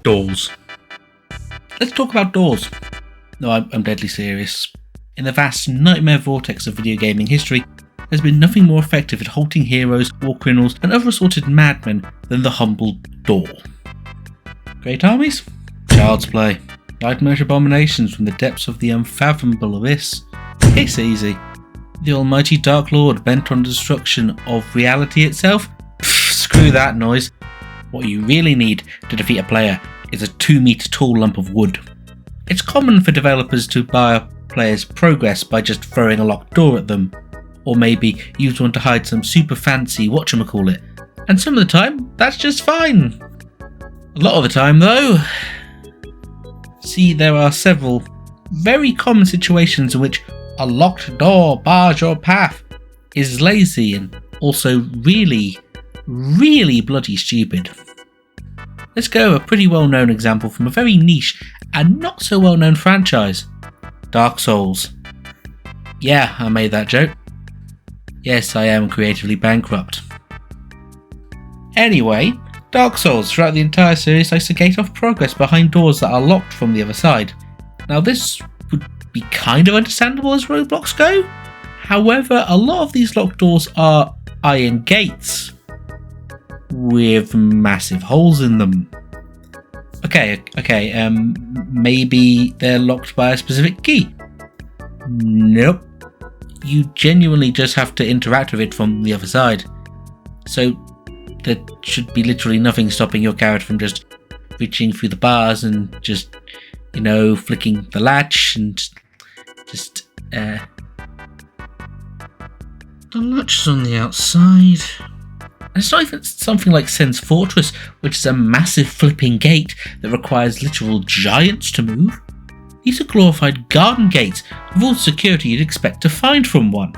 Doors. Let's talk about doors. No, I'm deadly serious. In the vast nightmare vortex of video gaming history, there's been nothing more effective at halting heroes, war criminals, and other assorted madmen than the humble door. Great armies? Child's play. Nightmarish abominations from the depths of the unfathomable abyss. It's easy. The almighty Dark Lord bent on destruction of reality itself? Pfft, screw that noise. What you really need to defeat a player is a 2-meter tall lump of wood. It's common for developers to buy a player's progress by just throwing a locked door at them, or maybe use one to hide some super fancy whatchamacallit, and some of the time that's just fine. A lot of the time though, see, there are several very common situations in which a locked door bars your path is lazy and also really bloody stupid. Let's go a pretty well-known example from a very niche and not so well-known franchise, Dark Souls. Yeah, I made that joke. Yes, I am creatively bankrupt. Anyway, Dark Souls throughout the entire series likes to gate off progress behind doors that are locked from the other side. Now this would be kind of understandable as roadblocks go. However, a lot of these locked doors are iron gates with massive holes in them. Okay, maybe they're locked by a specific key. Nope. You genuinely just have to interact with it from the other side. So there should be literally nothing stopping your character from just reaching through the bars and just, flicking the latch and just, The latch is on the outside. And it's not even something like Sen's Fortress, which is a massive flipping gate that requires literal giants to move. These are glorified garden gates with all the security you'd expect to find from one.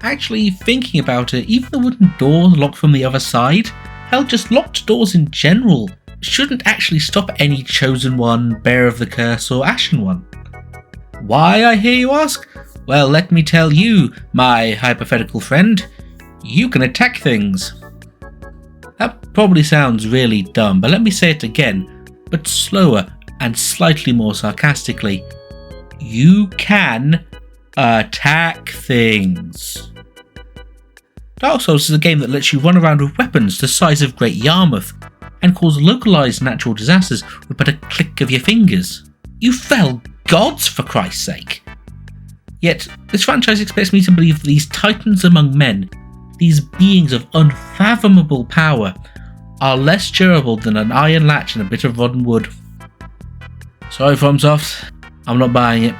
Actually, thinking about it, even the wooden door locked from the other side, hell, just locked doors in general, shouldn't actually stop any Chosen One, Bearer of the Curse, or Ashen One. Why, I hear you ask? Well, let me tell you, my hypothetical friend. You can attack things. That probably sounds really dumb, but let me say it again, but slower and slightly more sarcastically. You can attack things. Dark Souls is a game that lets you run around with weapons the size of Great Yarmouth and cause localized natural disasters with but a click of your fingers. You fell gods, for Christ's sake. Yet, this franchise expects me to believe that these titans among men, these beings of unfathomable power, are less durable than an iron latch and a bit of rotten wood. Sorry, FromSoft, I'm not buying it.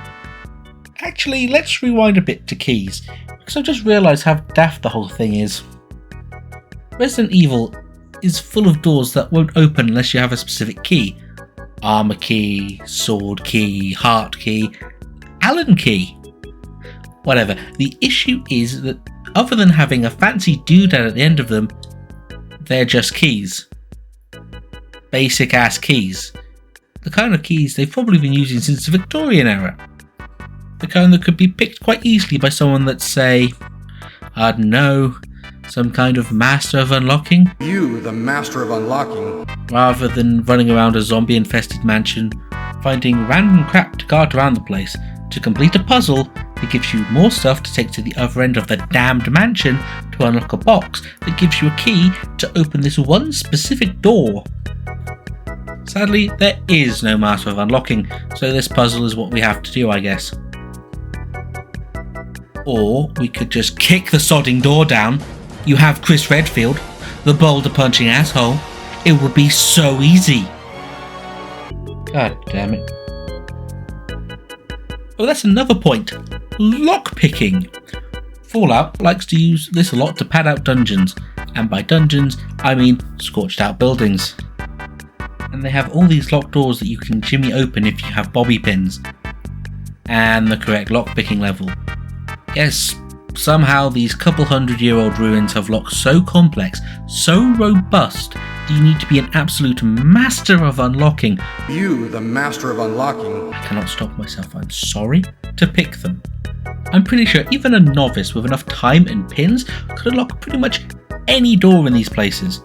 Actually, let's rewind a bit to keys, because I've just realised how daft the whole thing is. Resident Evil is full of doors that won't open unless you have a specific key. Armour key, sword key, heart key, Allen key. Whatever, the issue is that other than having a fancy doodad at the end of them, they're just keys. Basic ass keys. The kind of keys they've probably been using since the Victorian era. The kind that could be picked quite easily by someone that's, say, I don't know, some kind of master of unlocking. You, the master of unlocking. Rather than running around a zombie-infested mansion, finding random crap to guard around the place to complete a puzzle that gives you more stuff to take to the other end of the damned mansion to unlock a box that gives you a key to open this one specific door. Sadly, there is no master of unlocking, so this puzzle is what we have to do, I guess. Or we could just kick the sodding door down. You have Chris Redfield, the boulder punching asshole. It would be so easy. God damn it. Oh, that's another point. Lockpicking. Fallout likes to use this a lot to pad out dungeons, and by dungeons, I mean scorched out buildings. And they have all these locked doors that you can jimmy open if you have bobby pins and the correct lockpicking level. Yes, somehow these couple 100-year-old ruins have locks so complex, so robust, that you need to be an absolute master of unlocking. You, the master of unlocking. I cannot stop myself, I'm sorry, to pick them. I'm pretty sure even a novice with enough time and pins could unlock pretty much any door in these places.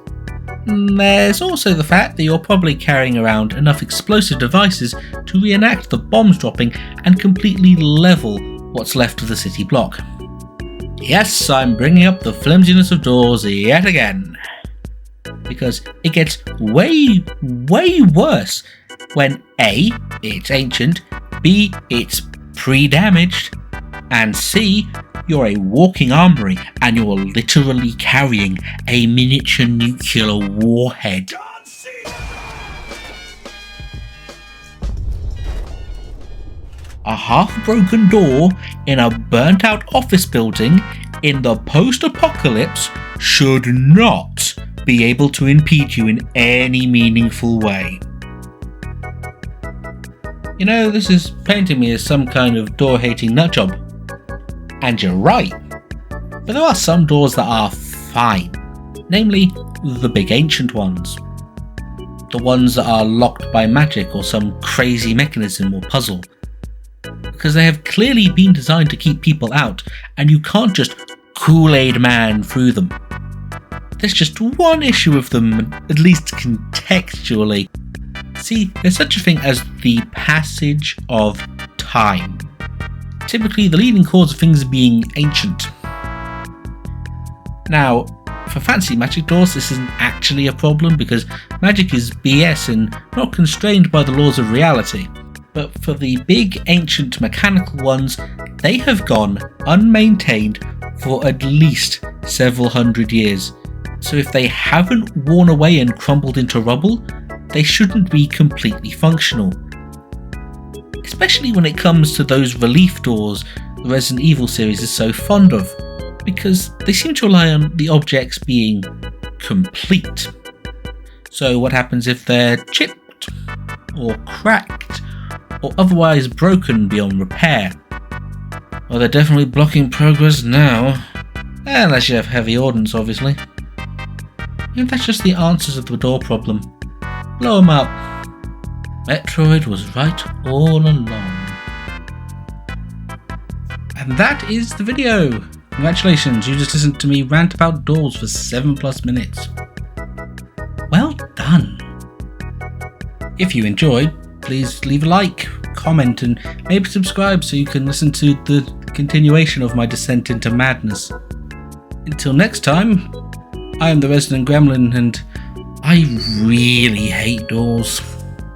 There's also the fact that you're probably carrying around enough explosive devices to reenact the bombs dropping and completely level what's left of the city block. Yes, I'm bringing up the flimsiness of doors yet again, because it gets way worse when A, it's ancient, B, it's pre-damaged, and C, you're a walking armory and you're literally carrying a miniature nuclear warhead. A half-broken door in a burnt-out office building in the post-apocalypse should not be able to impede you in any meaningful way. You know, this is painting me as some kind of door-hating nutjob. And you're right. But there are some doors that are fine. Namely, the big ancient ones. The ones that are locked by magic or some crazy mechanism or puzzle. Because they have clearly been designed to keep people out, and you can't just Kool-Aid man through them. There's just one issue with them, at least contextually. See, there's such a thing as the passage of time. Typically the leading cause of things being ancient. Now, for fancy magic doors, this isn't actually a problem because magic is BS and not constrained by the laws of reality. But for the big ancient mechanical ones, they have gone unmaintained for at least several hundred years. So if they haven't worn away and crumbled into rubble, they shouldn't be completely functional. Especially when it comes to those relief doors the Resident Evil series is so fond of, because they seem to rely on the objects being complete. So what happens if they're chipped, or cracked, or otherwise broken beyond repair? Well, they're definitely blocking progress now, unless you have heavy ordnance, obviously. And that's just the answers of the door problem. Blow them up. Metroid was right all along. And that is the video. Congratulations, you just listened to me rant about doors for 7+ minutes. Well done. If you enjoyed, please leave a like, comment, and maybe subscribe so you can listen to the continuation of my descent into madness. Until next time, I am the Resident Gremlin and I really hate doors.